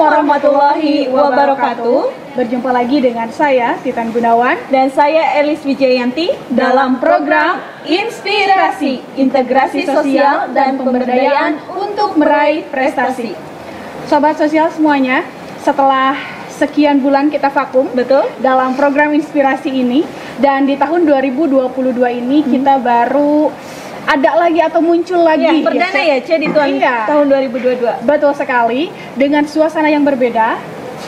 warahmatullahi wabarakatuh. Berjumpa lagi dengan saya, Titan Gunawan, dan saya Elis Wijayanti dalam program Inspirasi, Integrasi Sosial dan Pemberdayaan untuk Meraih Prestasi. Sobat sosial semuanya, setelah sekian bulan kita vakum dalam program Inspirasi ini, dan di tahun 2022 ini kita baru ada lagi atau muncul lagi perdana ya Cek di tahun 2022. Betul sekali, dengan suasana yang berbeda,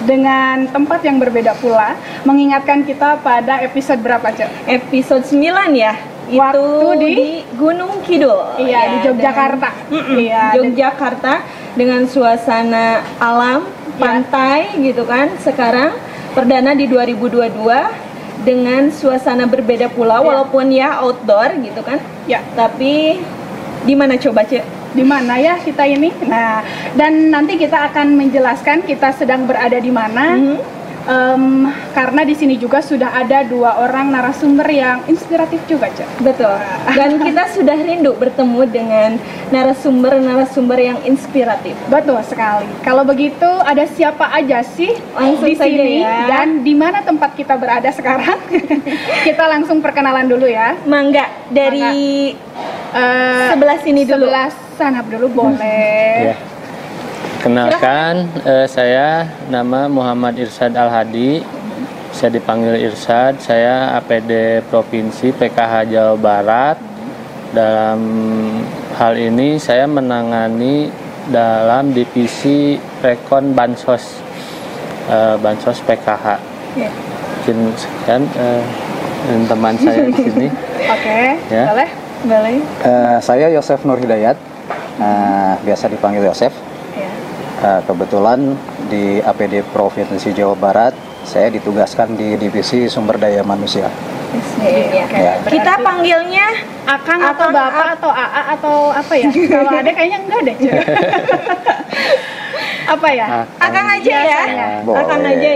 dengan tempat yang berbeda pula, mengingatkan kita pada episode berapa Cek? Episode 9 ya. Waktu itu di Gunung Kidul. Iya, di Yogyakarta. Yogyakarta dengan suasana alam, pantai gitu kan. Sekarang perdana di 2022 dengan suasana berbeda pula, walaupun ya outdoor gitu kan. Ya, tapi di mana coba Cek? Di mana ya kita ini? Nah, dan nanti kita akan menjelaskan kita sedang berada di mana. Karena di sini juga sudah ada 2 orang narasumber yang inspiratif juga, Cek. Betul. Dan kita sudah rindu bertemu dengan narasumber yang inspiratif. Betul sekali. Kalau begitu, ada siapa aja sih langsung di sini ya. Dan di mana tempat kita berada sekarang? Kita langsung perkenalan dulu ya. Mangga dari sebelah sini dulu. Sebelah sana dulu boleh. Kenalkan, saya nama Muhammad Irsyad Al-Hadi. Saya dipanggil Irsyad. Saya APD Provinsi PKH Jawa Barat. Dalam hal ini saya menangani dalam divisi Rekon Bansos, Bansos PKH. Mungkin sekian teman saya di sini. Oke, ya. Boleh. Saya Yosef Nur Hidayat, biasa dipanggil Yosef. Kebetulan di APD Provinsi Jawa Barat, saya ditugaskan di divisi sumber daya manusia. Kita panggilnya Akang atau Bapak atau AA atau apa ya? Kalau ada kayaknya enggak deh. Apa ya? Akang aja ya. Akang aja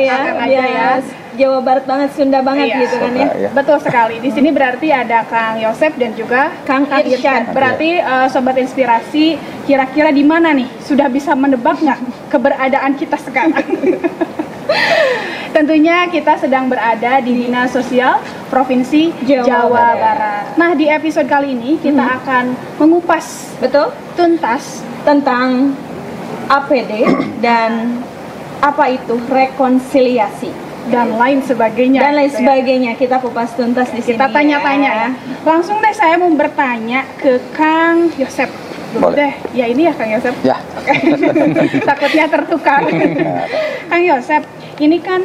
ya. Jawa Barat banget, Sunda banget gitu kan ya. Betul sekali. Di sini berarti ada Kang Yosef dan juga Kang Irsyad. Berarti Sobat Inspirasi, kira-kira di mana nih? Sudah bisa menebak nggak keberadaan kita sekarang? Tentunya kita sedang berada di Dinas Sosial Provinsi Jawa Barat. Nah, di episode kali ini kita akan mengupas tuntas tentang APD dan apa itu rekonsiliasi dan lain sebagainya. Kita kupas tuntas di sini. Kita tanya-tanya ya. Langsung deh saya mau bertanya ke Kang Yosef dulu deh. Ya ini ya Kang Yosef. Ya. Oke. Takutnya tertukar. Kang Yosef, ini kan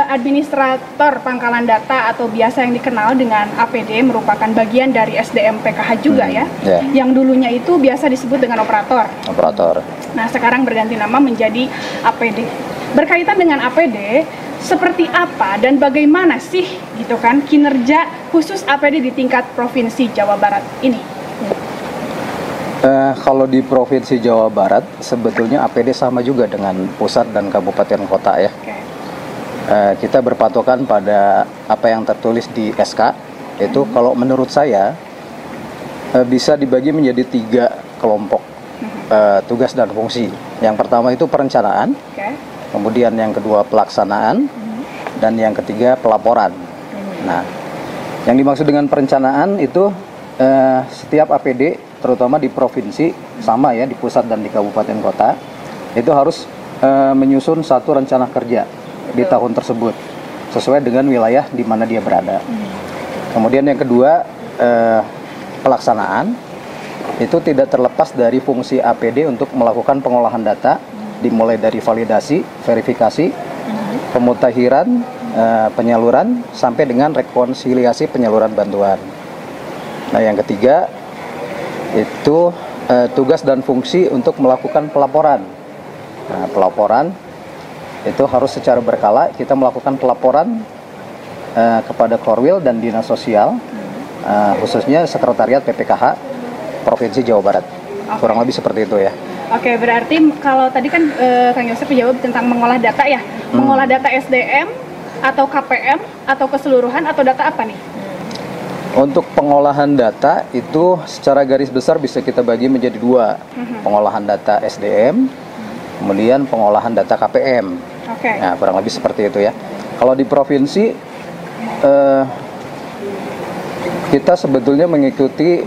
administrator pangkalan data atau biasa yang dikenal dengan APD, merupakan bagian dari SDM PKH juga ya. Yang dulunya itu biasa disebut dengan operator. Nah, sekarang berganti nama menjadi APD. Berkaitan dengan APD, seperti apa dan bagaimana sih gitu kan kinerja khusus APD di tingkat Provinsi Jawa Barat ini? Kalau di Provinsi Jawa Barat sebetulnya APD sama juga dengan pusat dan kabupaten kota ya. Kita berpatokan pada apa yang tertulis di SK. Itu kalau menurut saya bisa dibagi menjadi 3 kelompok tugas dan fungsi. Yang pertama itu perencanaan. Kemudian yang kedua pelaksanaan, dan yang ketiga pelaporan. Nah, yang dimaksud dengan perencanaan itu setiap APD, terutama di provinsi, sama ya di pusat dan di kabupaten kota, itu harus menyusun satu rencana kerja di tahun tersebut, sesuai dengan wilayah di mana dia berada. Kemudian yang kedua pelaksanaan, itu tidak terlepas dari fungsi APD untuk melakukan pengolahan data, dimulai dari validasi, verifikasi, pemutakhiran, penyaluran, sampai dengan rekonsiliasi penyaluran bantuan. Nah, yang ketiga itu tugas dan fungsi untuk melakukan pelaporan. Nah, pelaporan itu harus secara berkala. Kita melakukan pelaporan kepada Korwil dan Dinas Sosial, khususnya Sekretariat PPKH Provinsi Jawa Barat. Kurang lebih seperti itu ya. Oke, berarti kalau tadi kan Kang Yosef menjawab tentang mengolah data ya. Mengolah data SDM atau KPM atau keseluruhan atau data apa nih? Untuk pengolahan data itu secara garis besar bisa kita bagi menjadi 2. Pengolahan data SDM kemudian pengolahan data KPM. Oke. Nah, kurang lebih seperti itu ya. Kalau di provinsi, kita sebetulnya mengikuti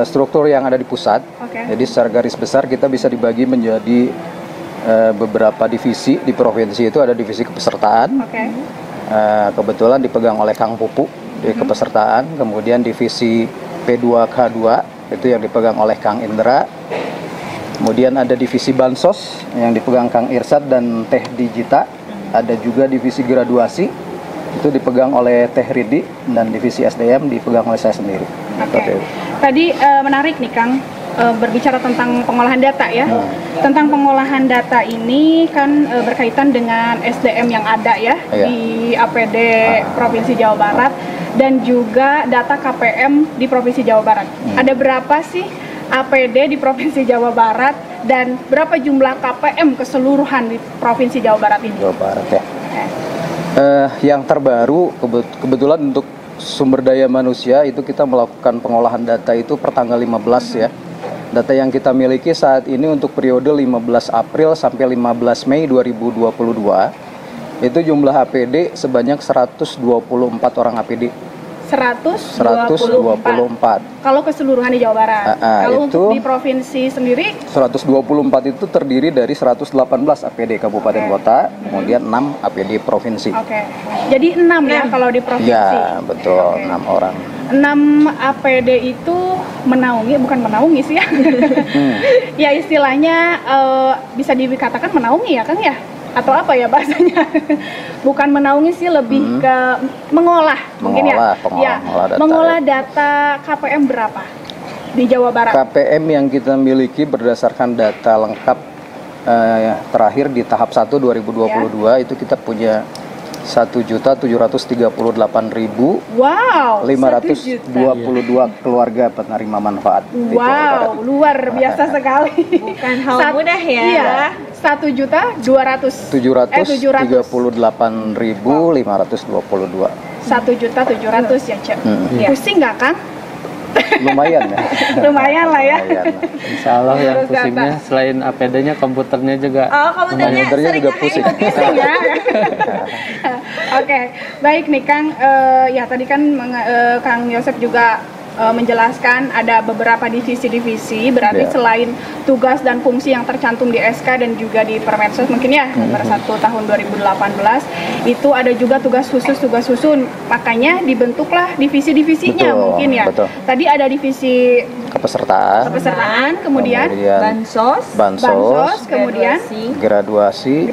struktur yang ada di pusat. Oke. Jadi secara garis besar kita bisa dibagi menjadi beberapa divisi. Di provinsi itu ada divisi kepesertaan. Oke. Kebetulan dipegang oleh Kang Pupu di kepesertaan. Kemudian divisi P2K2 itu yang dipegang oleh Kang Indra. Kemudian ada divisi Bansos yang dipegang Kang Irsad dan Teh Digita. Ada juga divisi graduasi itu dipegang oleh Teh Ridi, dan divisi SDM dipegang oleh saya sendiri. Oke. Tadi menarik nih Kang, berbicara tentang pengolahan data ya. Tentang pengolahan data ini kan berkaitan dengan SDM yang ada ya di APD Provinsi Jawa Barat dan juga data KPM di Provinsi Jawa Barat. Ada berapa sih APD di Provinsi Jawa Barat dan berapa jumlah KPM keseluruhan di Provinsi Jawa Barat ini? Jawa Barat ya. Yang terbaru kebetulan untuk sumber daya manusia itu kita melakukan pengolahan data itu per tanggal 15 ya. Data yang kita miliki saat ini untuk periode 15 April sampai 15 Mei 2022 itu jumlah APD sebanyak 124 orang APD. 124. Kalau keseluruhan di Jawa Barat. Kalau untuk di provinsi sendiri 124 itu terdiri dari 118 APD kabupaten kota, kemudian 6 APD provinsi. Oke. Jadi 6 ya kalau di provinsi. Ya, betul, 6 orang. 6 APD itu bukan menaungi sih ya. Ya istilahnya bisa dikatakan menaungi ya Kang ya? Atau apa ya bahasanya? Bukan menaungi sih, lebih ke mengolah mungkin ya. Mengolah data KPM berapa di Jawa Barat? KPM yang kita miliki berdasarkan data lengkap terakhir di tahap 1 2022 itu kita punya 1.738.522 keluarga penerima manfaat di Jawa Barat. Luar biasa sekali. Bukan hal mudah ya. Iya. 1.738.522. 1.700.000 ya, Cek. Pusing nggak, Kang? Lumayan ya. Lumayan lah ya. Insya Allah yang pusingnya selain APD-nya komputernya juga. Komputernya juga pusing. Ya. Oke, baik nih Kang. Ya tadi kan Kang Yosep juga menjelaskan ada beberapa divisi-divisi, berarti selain tugas dan fungsi yang tercantum di SK dan juga di Permensos mungkin ya nomor 1 tahun 2018 itu ada juga tugas khusus, makanya dibentuklah divisi-divisinya mungkin ya. Betul. Tadi ada divisi kepesertaan, kemudian Bansos, kemudian graduasi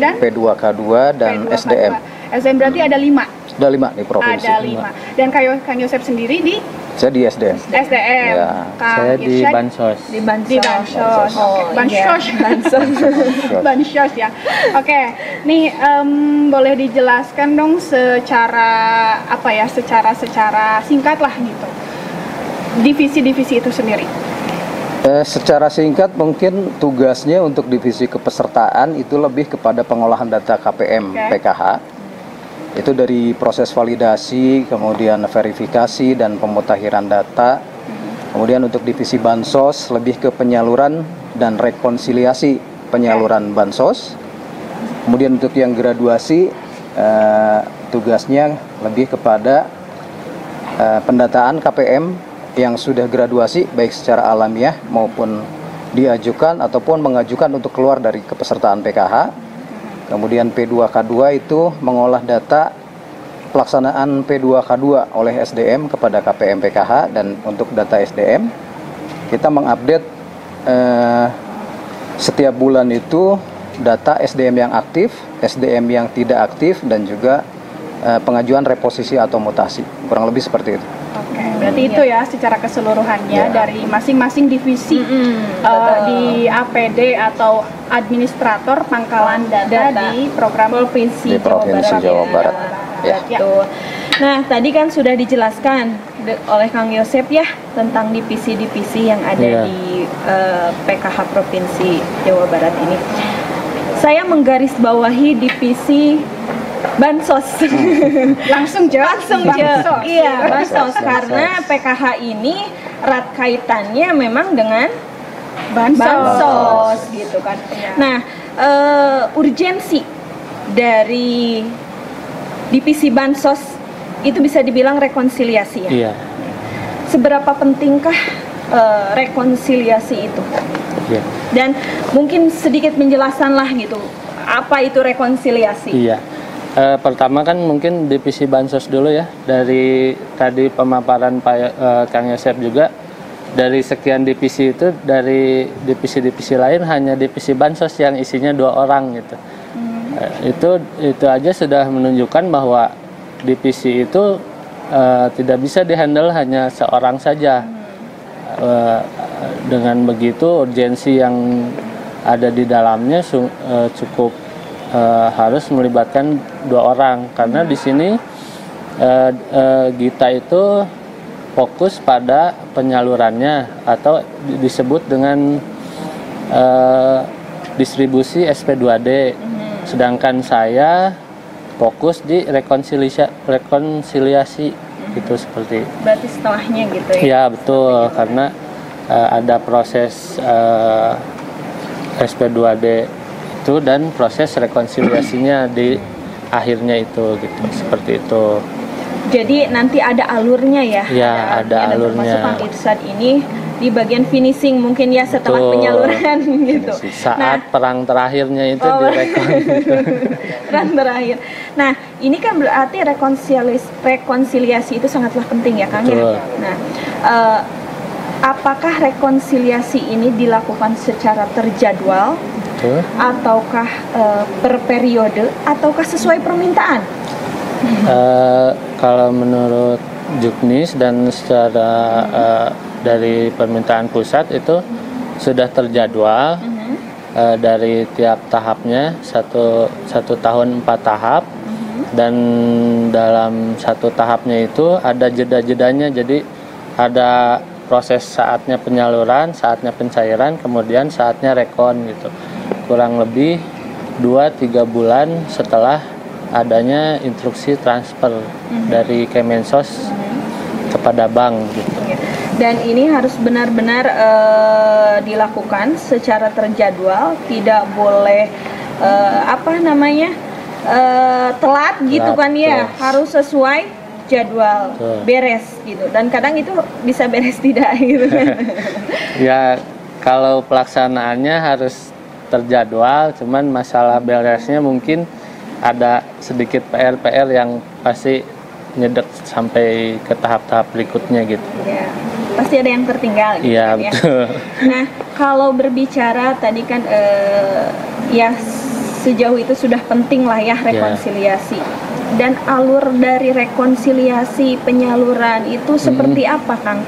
dan P2K2 dan SDM. SDM berarti ada 5. Sudah 5 di provinsi. Ada 5. Dan Kang Yosep sendiri di saya di SDM. Ya. Saya di Bansos. Di Bansos. Bansos ya. Oke. Nih boleh dijelaskan dong secara singkat lah gitu. Divisi-divisi itu sendiri. Secara singkat mungkin tugasnya untuk divisi kepesertaan itu lebih kepada pengolahan data KPM PKH. Itu dari proses validasi, kemudian verifikasi dan pemutakhiran data. Kemudian untuk divisi Bansos lebih ke penyaluran dan rekonsiliasi penyaluran Bansos. Kemudian untuk yang graduasi tugasnya lebih kepada pendataan KPM yang sudah graduasi baik secara alamiah maupun diajukan ataupun mengajukan untuk keluar dari kepesertaan PKH. Kemudian P2K2 itu mengolah data pelaksanaan P2K2 oleh SDM kepada KPM PKH, dan untuk data SDM kita mengupdate setiap bulan itu data SDM yang aktif, SDM yang tidak aktif, dan juga pengajuan reposisi atau mutasi. Kurang lebih seperti itu. Oke, berarti itu ya secara keseluruhannya dari masing-masing divisi di APD atau administrator pangkalan data di program Provinsi Jawa Barat. Ya. Nah, tadi kan sudah dijelaskan oleh Kang Yosep ya tentang divisi-divisi yang ada di PKH Provinsi Jawa Barat ini. Saya menggarisbawahi divisi Bansos. Langsung Bansos. Iya, Bansos karena PKH ini erat kaitannya memang dengan Bansos gitu kan. Nah, urgensi dari divisi bansos itu bisa dibilang rekonsiliasi ya. Iya. Seberapa pentingkah rekonsiliasi itu? Iya. Dan mungkin sedikit penjelasan lah gitu, apa itu rekonsiliasi? Iya. Pertama kan mungkin divisi bansos dulu ya. Dari tadi pemaparan Pak Kang Yosep juga, dari sekian divisi itu, dari divisi-divisi lain hanya divisi bansos yang isinya 2 orang gitu. Itu aja sudah menunjukkan bahwa divisi itu tidak bisa dihandle hanya seorang saja. Dengan begitu urgensi yang ada di dalamnya cukup harus melibatkan 2 orang, karena di sini Gita itu fokus pada penyalurannya atau disebut dengan distribusi SP2D, sedangkan saya fokus di rekonsiliasi gitu, seperti. Berarti setelahnya gitu ya? Ya betul, karena ada proses SP2D itu dan proses rekonsiliasinya di akhirnya itu gitu, seperti itu. Jadi nanti ada alurnya ya? Ya, ada alurnya. Termasuk Kang Irsad ini di bagian finishing mungkin ya, setelah Betul. penyaluran gitu. Saat perang terakhirnya itu direkon gitu. Perang terakhir. Nah, ini kan berarti rekonsiliasi itu sangatlah penting ya Kang ya. Betul. Nah, apakah rekonsiliasi ini dilakukan secara terjadwal? Betul. Ataukah per periode, ataukah sesuai permintaan? Kalau menurut Juknis dan secara dari permintaan pusat itu sudah terjadwal dari tiap tahapnya, satu tahun 4 tahap, dan dalam satu tahapnya itu ada jeda-jedanya, jadi ada proses saatnya penyaluran, saatnya pencairan, kemudian saatnya rekon gitu, kurang lebih 2-3 bulan setelah adanya instruksi transfer dari Kemensos kepada bank gitu. Dan ini harus benar-benar dilakukan secara terjadwal, tidak boleh telat gitu kan ya, harus sesuai jadwal. Betul. Beres gitu. Dan kadang itu bisa beres tidak gitu kan. Ya, kalau pelaksanaannya harus terjadwal, cuman masalah beresnya mungkin ada sedikit PR yang pasti nyedek sampai ke tahap-tahap berikutnya gitu. Ya, pasti ada yang tertinggal gitu. Iya, kan, betul. Ya. Nah, kalau berbicara tadi kan ya sejauh itu sudah penting lah ya rekonsiliasi. Dan alur dari rekonsiliasi penyaluran itu seperti apa, Kang?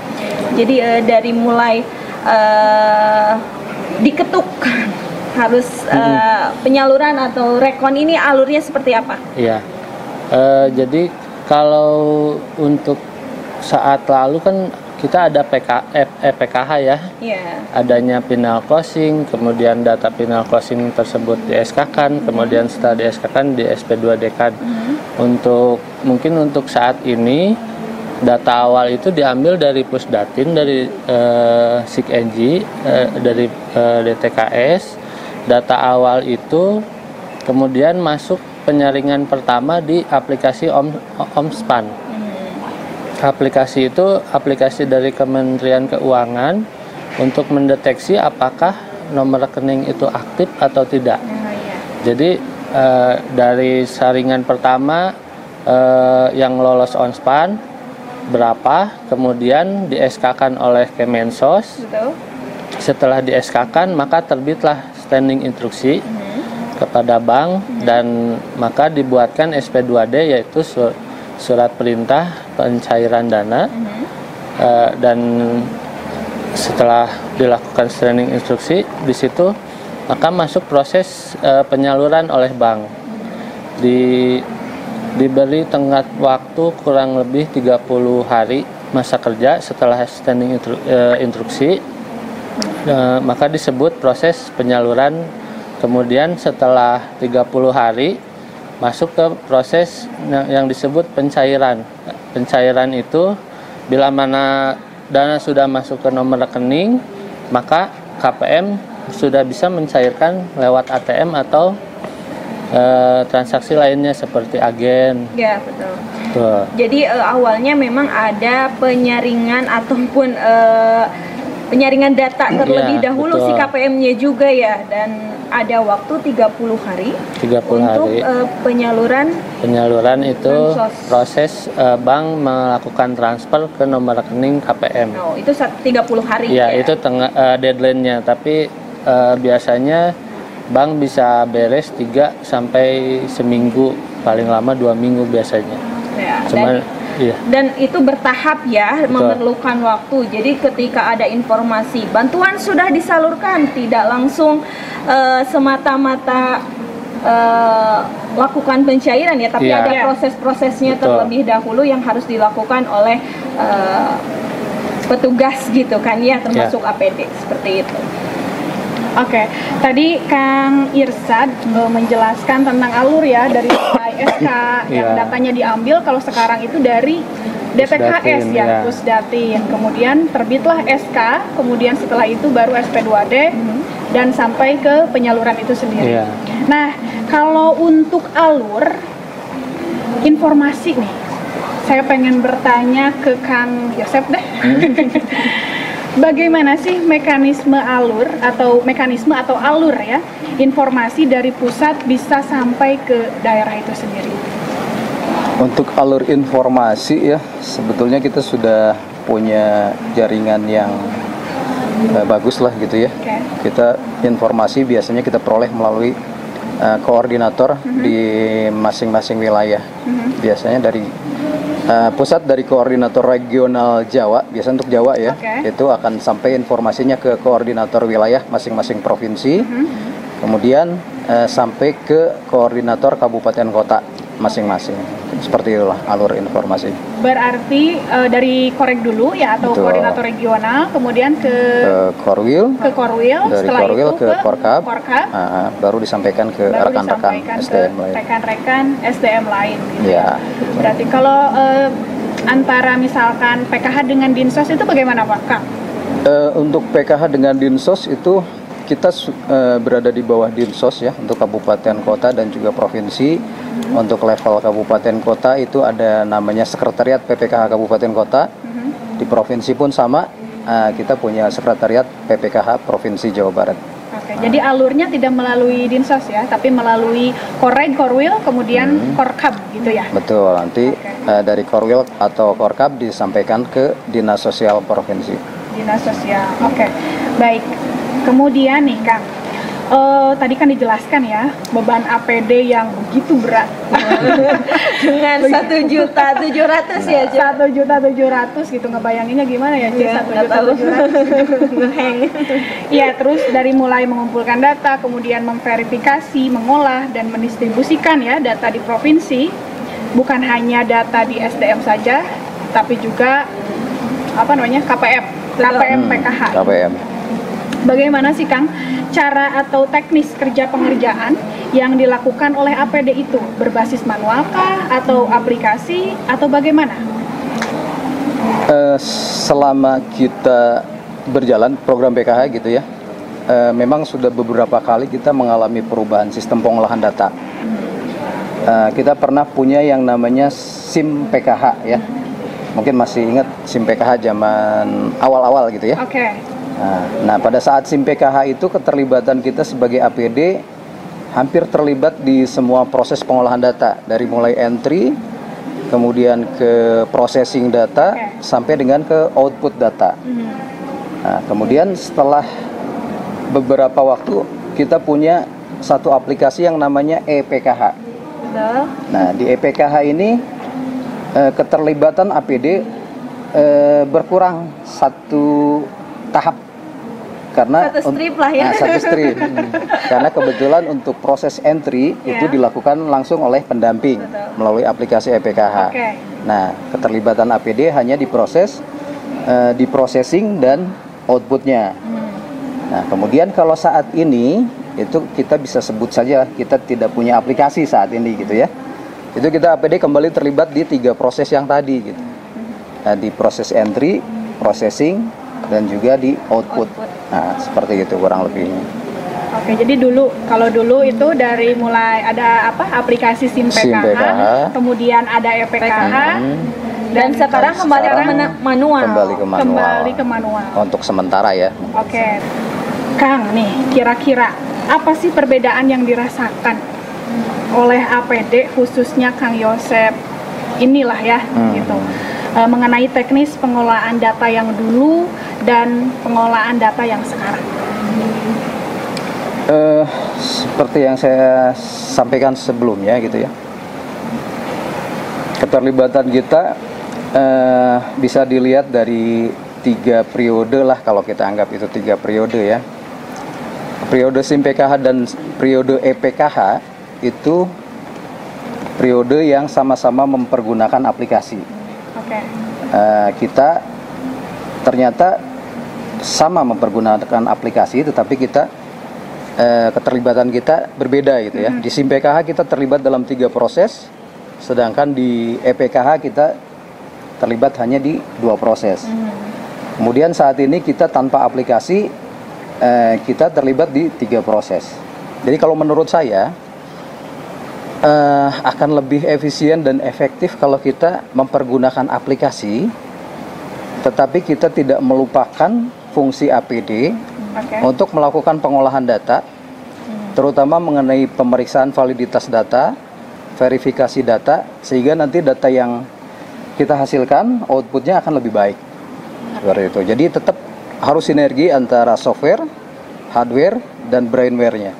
Jadi dari mulai diketuk harus penyaluran atau rekon ini alurnya seperti apa? Iya. Jadi kalau untuk saat lalu kan kita ada PKH ya. Iya. Adanya penal closing, kemudian data penal closing tersebut di SK-kan, kemudian setelah di SK-kan di SP2D-kan. Mungkin untuk saat ini data awal itu diambil dari Pusdatin, dari SIKNG, dari DTKS. Data awal itu kemudian masuk penyaringan pertama di aplikasi Omspan. Aplikasi itu aplikasi dari Kementerian Keuangan untuk mendeteksi apakah nomor rekening itu aktif atau tidak. Jadi dari saringan pertama yang lolos Omspan berapa, kemudian di SK-kan oleh Kemensos. Betul. Setelah di SK-kan maka terbitlah standing instruksi kepada bank, dan maka dibuatkan SP2D, yaitu surat perintah pencairan dana. Dan setelah dilakukan standing instruksi di situ, maka masuk proses penyaluran oleh bank. Diberi tenggat waktu kurang lebih 30 hari masa kerja setelah standing instruksi. Maka disebut proses penyaluran. Kemudian setelah 30 hari masuk ke proses yang disebut pencairan. Pencairan itu bila mana dana sudah masuk ke nomor rekening, maka KPM sudah bisa mencairkan lewat ATM atau transaksi lainnya seperti agen. Ya, betul. Tuh. Jadi awalnya memang ada penyaringan ataupun penyaringan data terlebih Iya, dahulu betul. si KPM-nya juga ya, dan ada waktu 30 hari 30 untuk hari. penyaluran Itu Bansos. proses bank melakukan transfer ke nomor rekening KPM. Oh, itu 30 hari Ya, ya. itu deadline-nya, tapi biasanya bank bisa beres 3 sampai seminggu, paling lama 2 minggu biasanya. Ya, Cuman iya. dan itu bertahap ya, memerlukan waktu. Jadi ketika ada informasi bantuan sudah disalurkan, tidak langsung semata-mata lakukan pencairan ya, tapi Iya. ada proses-prosesnya Betul. terlebih dahulu yang harus dilakukan oleh petugas gitu kan ya, termasuk APD seperti itu. Oke, tadi Kang Irsad menjelaskan tentang alur ya dari mulai SK yang Iya. datanya diambil, kalau sekarang itu dari DPKS Pusdatin, ya, ya. Pusdatin. Kemudian terbitlah SK, kemudian setelah itu baru SP2D dan sampai ke penyaluran itu sendiri. Iya. Nah, kalau untuk alur informasi nih, saya pengen bertanya ke Kang Yosep deh. Bagaimana sih mekanisme alur atau alur ya informasi dari pusat bisa sampai ke daerah itu sendiri? Untuk alur informasi ya, sebetulnya kita sudah punya jaringan yang bagus lah gitu ya. Oke. Kita informasi biasanya kita peroleh melalui koordinator di masing-masing wilayah. Biasanya dari pusat dari koordinator regional Jawa, biasa untuk Jawa ya, Oke. itu akan sampai informasinya ke koordinator wilayah masing-masing provinsi, kemudian sampai ke koordinator kabupaten kota masing-masing. Seperti itulah alur informasi. Berarti dari Korek dulu ya, atau Betul. koordinator regional, kemudian Ke Korwil, ke Korwil, dari setelah Korwil itu ke Korkap, Korkap, baru disampaikan ke baru rekan-rekan disampaikan SDM ke lain. rekan-rekan SDM lain gitu Ya. Berarti kalau antara misalkan PKH dengan Dinsos itu bagaimana Pak Kang? Untuk PKH dengan Dinsos itu kita berada di bawah Dinsos ya, untuk kabupaten kota dan juga provinsi. Untuk level kabupaten kota itu ada namanya sekretariat PPKH kabupaten kota. Di provinsi pun sama, kita punya sekretariat PPKH provinsi Jawa Barat. Oke, jadi alurnya tidak melalui Dinsos ya, tapi melalui Korek, Korwil, kemudian Korkab gitu ya? Betul, nanti Oke. dari Korwil atau Korkap disampaikan ke Dinas Sosial Provinsi. Dinas Sosial. Oke, baik. Kemudian nih Kang, tadi kan dijelaskan ya beban APD yang begitu berat. Dengan 1.700.000 ya, Jo? 1.700.000 gitu, ngebayanginnya gimana ya, Iya, nggak tahu. 1.700.000. Ngeheng. Iya, terus dari mulai mengumpulkan data, kemudian memverifikasi, mengolah dan mendistribusikan ya data di provinsi, bukan hanya data di SDM saja, tapi juga KPM PKH. KPM. Bagaimana sih Kang cara atau teknis kerja pengerjaan yang dilakukan oleh APD itu? Berbasis manual kah atau aplikasi atau bagaimana? Selama kita berjalan program PKH gitu ya, memang sudah beberapa kali kita mengalami perubahan sistem pengolahan data. Kita pernah punya yang namanya SIM PKH ya, mungkin masih ingat SIM PKH zaman awal-awal gitu ya. Oke. Nah, pada saat SIM PKH itu keterlibatan kita sebagai APD hampir terlibat di semua proses pengolahan data, dari mulai entry, kemudian ke processing data, sampai dengan ke output data. Nah, kemudian setelah beberapa waktu kita punya satu aplikasi yang namanya ePKH. Betul. Nah, di ePKH ini keterlibatan APD berkurang satu tahap. Karena Satu strip lah ya. satu strip. Karena kebetulan untuk proses entry itu dilakukan langsung oleh pendamping melalui aplikasi ePKH. Oke. Nah, keterlibatan APD hanya diproses, di processing dan outputnya. Nah, kemudian kalau saat ini itu kita bisa sebut saja kita tidak punya aplikasi saat ini gitu ya. Itu kita APD kembali terlibat di 3 proses yang tadi gitu. Nah, di proses entry, processing, dan juga di output. Nah, seperti itu kurang lebihnya. Oke, jadi kalau dulu itu dari mulai ada aplikasi SIM PKH, kemudian ada EPKH, dan sekarang kembali ke manual. Kembali ke manual. Untuk sementara ya. Oke, Kang, nih kira-kira apa sih perbedaan yang dirasakan oleh APD khususnya Kang Yosep inilah ya, gitu, mengenai teknis pengolahan data yang dulu dan pengolahan data yang sekarang? Seperti yang saya sampaikan sebelumnya gitu ya, keterlibatan kita bisa dilihat dari 3 periode lah, kalau kita anggap itu 3 periode ya. Periode SIM PKH dan periode EPKH itu periode yang sama-sama mempergunakan aplikasi. Kita ternyata sama mempergunakan aplikasi, tetapi kita keterlibatan kita berbeda gitu ya. Di SIM PKH kita terlibat dalam 3 proses, sedangkan di EPKH kita terlibat hanya di 2 proses. Kemudian saat ini kita tanpa aplikasi, kita terlibat di 3 proses. Jadi kalau menurut saya akan lebih efisien dan efektif kalau kita mempergunakan aplikasi, tetapi kita tidak melupakan fungsi APD untuk melakukan pengolahan data, terutama mengenai pemeriksaan validitas data, verifikasi data, sehingga nanti data yang kita hasilkan outputnya akan lebih baik. Seperti itu. Jadi tetap harus sinergi antara software, hardware, dan brainware-nya.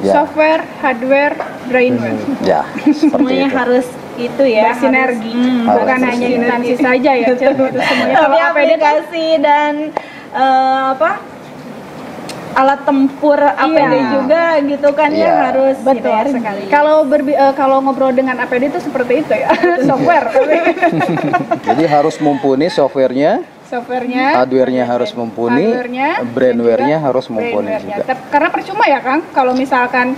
Ya. Software, hardware, brainware. Ya, semuanya itu harus itu ya, bersinergi. Bukan hanya instansi saja ya, semuanya. Tapi aplikasi dan alat tempur APD juga gitu kan ya, harus betul sekali. Kalau ngobrol dengan APD itu seperti itu ya, software. Jadi harus mumpuni softwarenya, hardwarenya harus mumpuni, brainware-nya harus mumpuni juga. Karena percuma ya Kang, kalau misalkan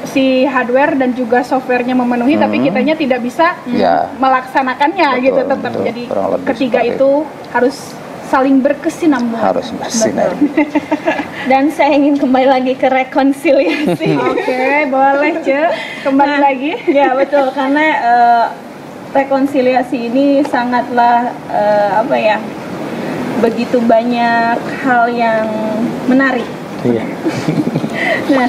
si hardware dan juga softwarenya memenuhi, tapi kitanya tidak bisa melaksanakannya, betul, gitu tetap. Betul, jadi ketiga itu harus saling berkesinambungan. Harus bersinergi. Dan saya ingin kembali lagi ke rekonsiliasi. Oke, boleh kembali lagi. Ya betul, karena rekonsiliasi ini sangatlah begitu banyak hal yang menarik. Iya. Nah,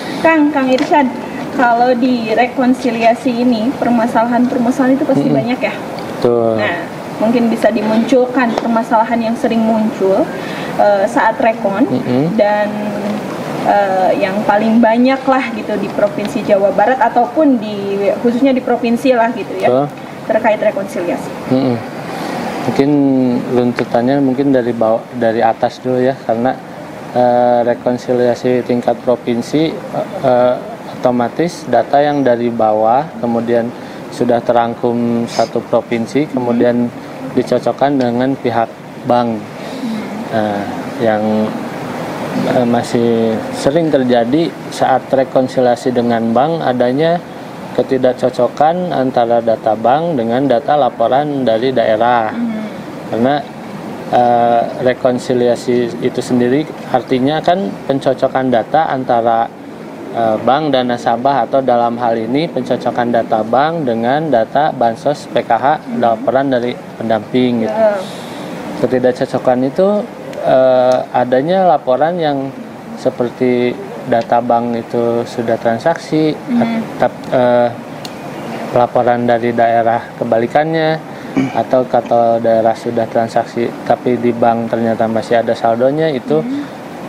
Kang Irsyad, kalau di rekonsiliasi ini permasalahan itu pasti banyak ya. Betul. Nah, mungkin bisa dimunculkan permasalahan yang sering muncul saat rekon dan yang paling banyak lah gitu di Provinsi Jawa Barat ataupun khususnya di provinsi lah gitu ya, terkait rekonsiliasi. Mungkin runtutannya dari atas dulu ya, karena rekonsiliasi tingkat provinsi otomatis data yang dari bawah kemudian sudah terangkum satu provinsi, kemudian dicocokkan dengan pihak bank. Yang masih sering terjadi saat rekonsiliasi dengan bank adanya ketidakcocokan antara data bank dengan data laporan dari daerah. Karena rekonsiliasi itu sendiri artinya kan pencocokan data antara bank dan nasabah, atau dalam hal ini pencocokan data bank dengan data bansos PKH laporan dari pendamping gitu. Ketidakcocokan itu adanya laporan yang seperti data bank itu sudah transaksi, laporan dari daerah kebalikannya, atau daerah sudah transaksi tapi di bank ternyata masih ada saldonya. Itu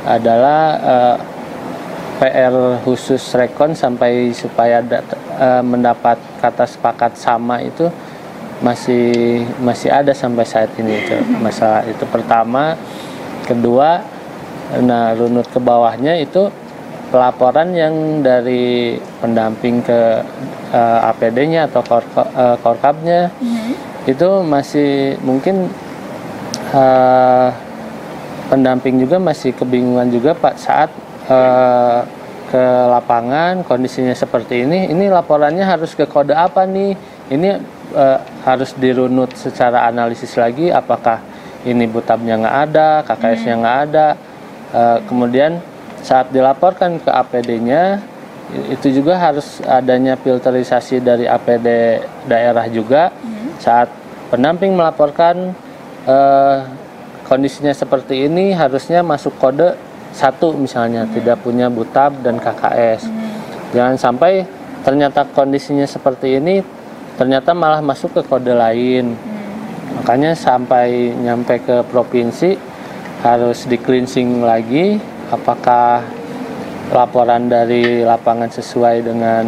adalah PR khusus rekon supaya mendapat kata sepakat sama itu masih ada sampai saat ini itu masalah itu pertama. Kedua, runut ke bawahnya itu pelaporan yang dari pendamping ke APD-nya atau korkapnya itu masih mungkin pendamping juga masih kebingungan juga Pak saat ke lapangan kondisinya seperti ini laporannya harus ke kode apa nih, ini harus dirunut secara analisis lagi, apakah ini butabnya nggak ada, KKS-nya nggak ada. Kemudian saat dilaporkan ke APD-nya, itu juga harus adanya filterisasi dari APD daerah juga. Saat pendamping melaporkan kondisinya seperti ini, harusnya masuk kode 1 misalnya, tidak punya butab dan KKS. Jangan sampai ternyata kondisinya seperti ini, ternyata malah masuk ke kode lain. Makanya sampai nyampe ke provinsi harus di cleansing lagi apakah laporan dari lapangan sesuai dengan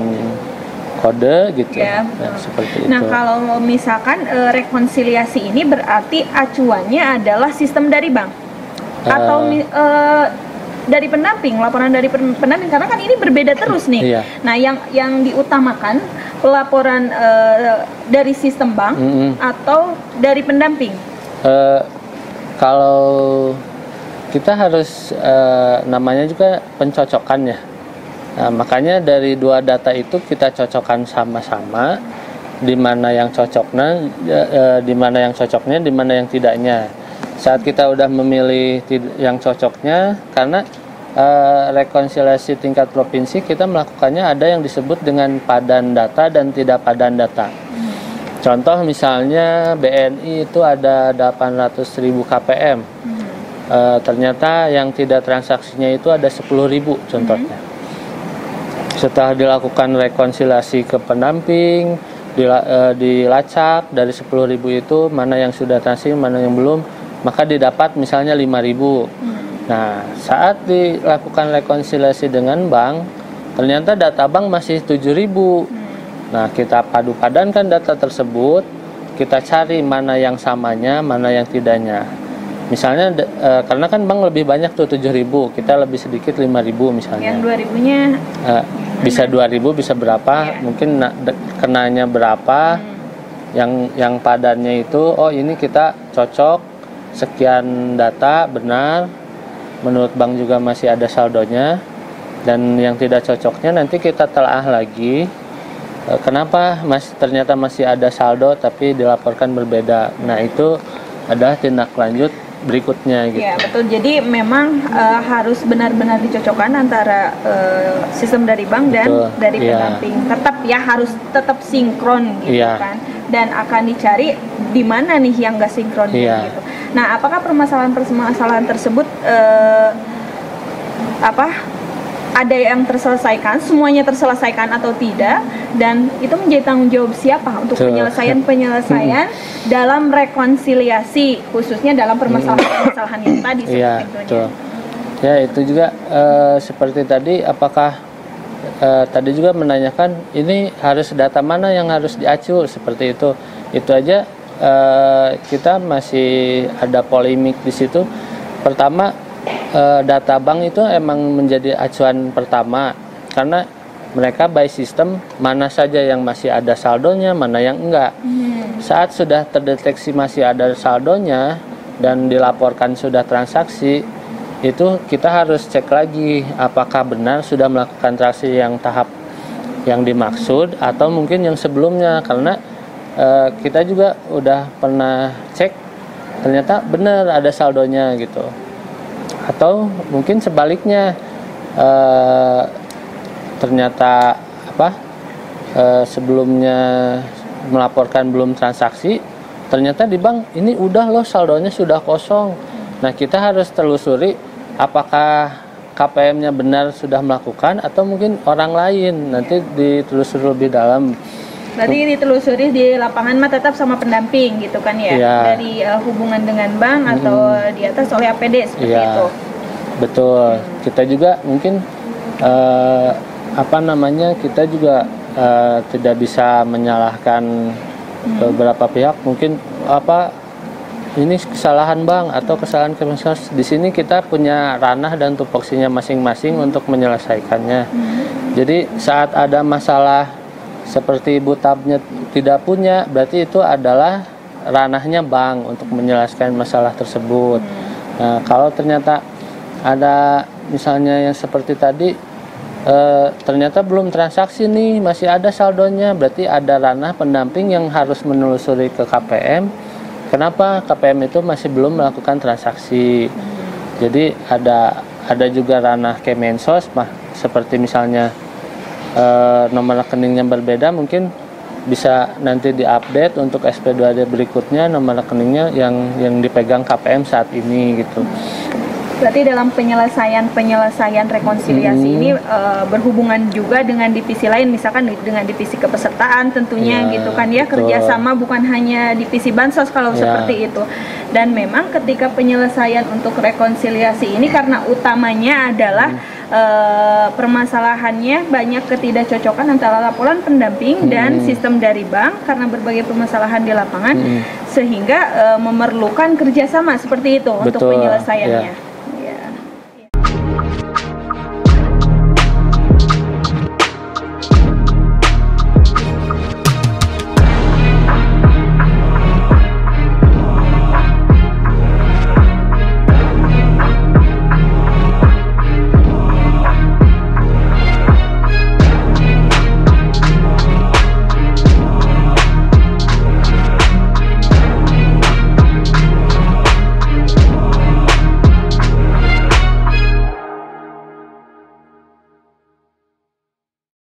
kode gitu ya. Seperti nah, itu. kalau misalkan rekonsiliasi ini berarti acuannya adalah sistem dari bank atau dari pendamping, laporan dari pendamping, karena kan ini berbeda terus nih. Iya. Nah, yang diutamakan laporan dari sistem bank atau dari pendamping? Kalau kita harus namanya juga pencocokan ya. Nah, makanya dari 2 data itu kita cocokkan sama-sama, di mana yang cocoknya, di mana yang tidaknya. Saat kita udah memilih yang cocoknya, karena rekonsiliasi tingkat provinsi kita melakukannya ada yang disebut dengan padan data dan tidak padan data. Contoh misalnya BNI itu ada 800.000 KPM. Ternyata yang tidak transaksinya itu ada 10.000 contohnya. Setelah dilakukan rekonsiliasi ke pendamping, dilacak dari 10.000 itu mana yang sudah transaksi, mana yang belum, maka didapat misalnya 5.000. Nah, saat dilakukan rekonsiliasi dengan bank, ternyata data bank masih 7.000. Nah, kita padu-padankan data tersebut, kita cari mana yang samanya, mana yang tidaknya. Misalnya, karena kan bank lebih banyak tuh 7.000, kita lebih sedikit 5.000 misalnya. Yang 2.000-nya bisa 2.000, bisa berapa, mungkin kenanya berapa, yang padannya itu, oh ini kita cocok, sekian data benar, menurut bank juga masih ada saldonya, dan yang tidak cocoknya nanti kita telaah lagi. Kenapa ternyata masih ada saldo tapi dilaporkan berbeda. Nah, itu adalah tindak lanjut berikutnya gitu. Ya, betul. Jadi memang harus benar-benar dicocokkan antara sistem dari bank dan dari pendamping. Tetap ya, harus tetap sinkron gitu kan. Dan akan dicari di mana nih yang nggak sinkron gitu. Nah, apakah permasalahan tersebut ada yang terselesaikan, semuanya terselesaikan atau tidak, dan itu menjadi tanggung jawab siapa untuk penyelesaian dalam rekonsiliasi, khususnya dalam permasalahan yang tadi betul. Ya, itu juga seperti tadi, apakah tadi juga menanyakan ini harus data mana yang harus diacu, seperti itu aja kita masih ada polemik di situ. Pertama, data bank itu emang menjadi acuan pertama, karena mereka by sistem mana saja yang masih ada saldonya, mana yang enggak. Saat sudah terdeteksi masih ada saldonya dan dilaporkan sudah transaksi, itu kita harus cek lagi apakah benar sudah melakukan transaksi yang tahap yang dimaksud atau mungkin yang sebelumnya, karena kita juga udah pernah cek ternyata benar ada saldonya gitu. Atau mungkin sebaliknya, ternyata sebelumnya melaporkan belum transaksi, ternyata di bank ini udah loh saldonya sudah kosong. Nah, kita harus telusuri apakah KPM-nya benar sudah melakukan atau mungkin orang lain, nanti ditelusuri lebih dalam. Berarti ditelusuri di lapangan mah tetap sama pendamping gitu kan ya? Dari hubungan dengan bank atau di atas oleh APD seperti itu. Betul. Kita juga mungkin kita juga tidak bisa menyalahkan beberapa pihak, mungkin ini kesalahan bank atau kesalahan Kemenkes. Di sini kita punya ranah dan tupoksinya masing-masing untuk menyelesaikannya. Jadi saat ada masalah seperti butabnya tidak punya, berarti itu adalah ranahnya bank untuk menjelaskan masalah tersebut. Nah, kalau ternyata ada misalnya yang seperti tadi, ternyata belum transaksi nih, masih ada saldonya, berarti ada ranah pendamping yang harus menelusuri ke KPM kenapa KPM itu masih belum melakukan transaksi. Jadi ada juga ranah Kemensos, seperti misalnya nomor rekeningnya berbeda, mungkin bisa nanti diupdate untuk SP2D berikutnya nomor rekeningnya yang dipegang KPM saat ini gitu. Berarti dalam penyelesaian rekonsiliasi ini berhubungan juga dengan divisi lain, misalkan dengan divisi kepesertaan tentunya gitu kan ya, betul. Kerjasama bukan hanya divisi bansos kalau seperti itu. Dan memang ketika penyelesaian untuk rekonsiliasi ini karena utamanya adalah permasalahannya banyak ketidakcocokan antara laporan pendamping dan sistem dari bank karena berbagai permasalahan di lapangan, sehingga memerlukan kerjasama seperti itu untuk penyelesaiannya.